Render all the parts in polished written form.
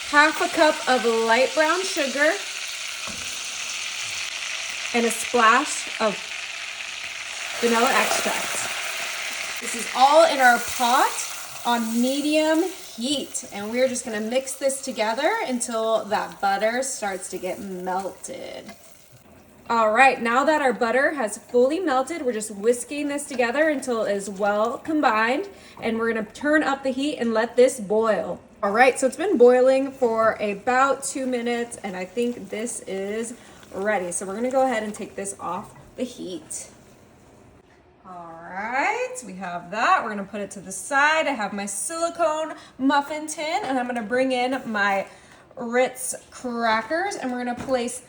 Half a cup of light brown sugar and a splash of vanilla extract. This is all in our pot on medium heat, and we're just gonna mix this together until that butter starts to get melted. All right, now that our butter has fully melted, we're just whisking this together until it is well combined, and we're gonna turn up the heat and let this boil. All right, so it's been boiling for about 2 minutes, and I think this is ready. So we're gonna go ahead and take this off the heat. All right, we have that. We're gonna put it to the side. I have my silicone muffin tin, and I'm gonna bring in my Ritz crackers, and we're gonna place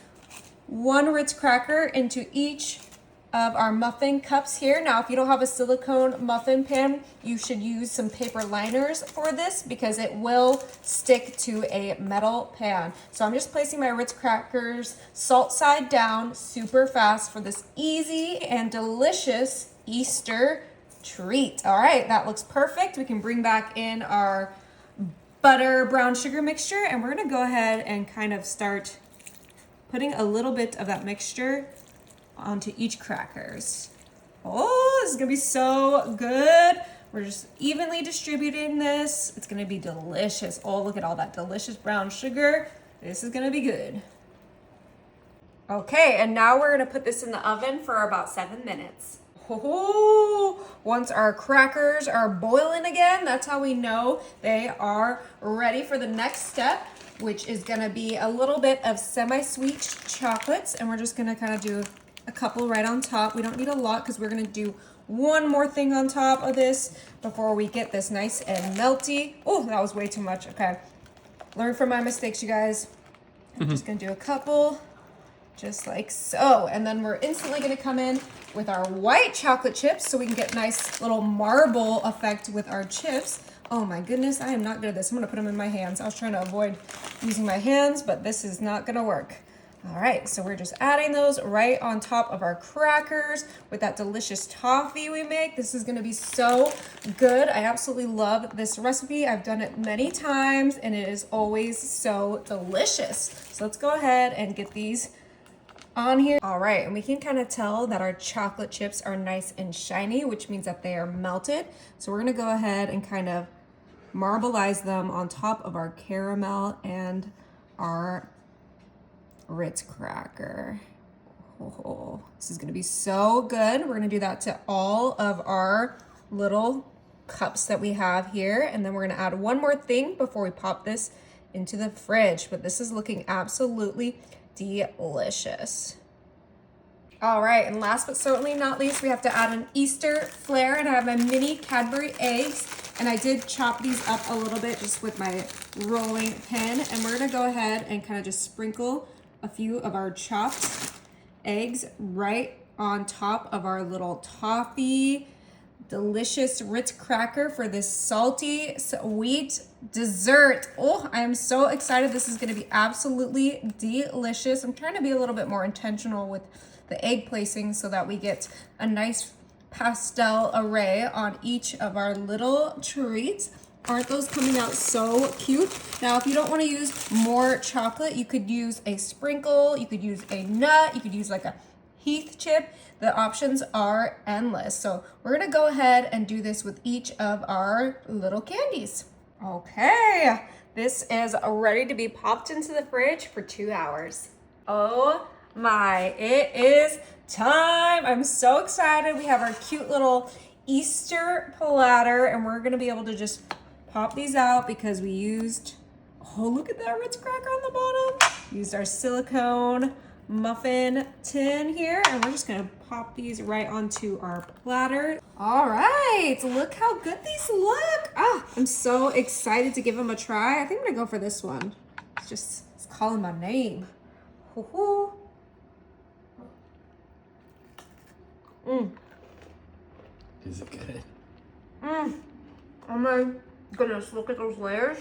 1 Ritz cracker into each of our muffin cups here. Now, if you don't have a silicone muffin pan, you should use some paper liners for this because it will stick to a metal pan. So I'm just placing my Ritz crackers salt side down super fast for this easy and delicious Easter treat. All right, that looks perfect. We can bring back in our butter brown sugar mixture, and we're gonna go ahead and kind of start putting a little bit of that mixture onto each crackers. Oh, this is gonna be so good. We're just evenly distributing this. It's gonna be delicious. Oh, look at all that delicious brown sugar. This is gonna be good. Okay, and now we're gonna put this in the oven for about 7 minutes. Oh, once our crackers are boiling again, that's how we know they are ready for the next step, which is gonna be a little bit of semi-sweet chocolates, and we're just gonna kind of do a couple right on top. We don't need a lot because we're gonna do one more thing on top of this before we get this nice and melty. Oh, that was way too much. Okay, learn from my mistakes, you guys. I'm just gonna do a couple, just like so. And then we're instantly gonna come in with our white chocolate chips so we can get nice little marble effect with our chips. Oh my goodness, I am not good at this. I'm gonna put them in my hands. I was trying to avoid using my hands, but this is not gonna work. All right, so we're just adding those right on top of our crackers with that delicious toffee we make. This is gonna be so good. I absolutely love this recipe. I've done it many times and it is always so delicious. So let's go ahead and get these on here. All right, and we can kind of tell that our chocolate chips are nice and shiny, which means that they are melted. So we're gonna go ahead and kind of marbleize them on top of our caramel and our Ritz cracker. Oh, this is gonna be so good. We're gonna do that to all of our little cups that we have here. And then we're gonna add one more thing before we pop this into the fridge. But this is looking absolutely delicious. All right, and last but certainly not least, we have to add an Easter flair, and I have my mini Cadbury eggs, and I did chop these up a little bit just with my rolling pin, and we're gonna go ahead and kind of just sprinkle a few of our chopped eggs right on top of our little toffee delicious Ritz cracker for this salty sweet dessert. Oh, I am so excited. This is going to be absolutely delicious. I'm trying to be a little bit more intentional with the egg placing so that we get a nice pastel array on each of our little treats. Aren't those coming out so cute? Now, if you don't want to use more chocolate, you could use a sprinkle, you could use a nut, you could use like a Heath chip. The options are endless. So we're gonna go ahead and do this with each of our little candies. Okay, this is ready to be popped into the fridge for 2 hours. Oh my, it is time. I'm so excited. We have our cute little Easter platter and we're gonna be able to just pop these out because we used, oh, look at that Ritz cracker on the bottom. Used our silicone muffin tin here, and we're just gonna pop these right onto our platter. All right, look how good these look. I'm so excited to give them a try. I think I'm gonna go for this one. It's calling my name. Hoo-hoo. Is it good? Oh my goodness, look at those layers.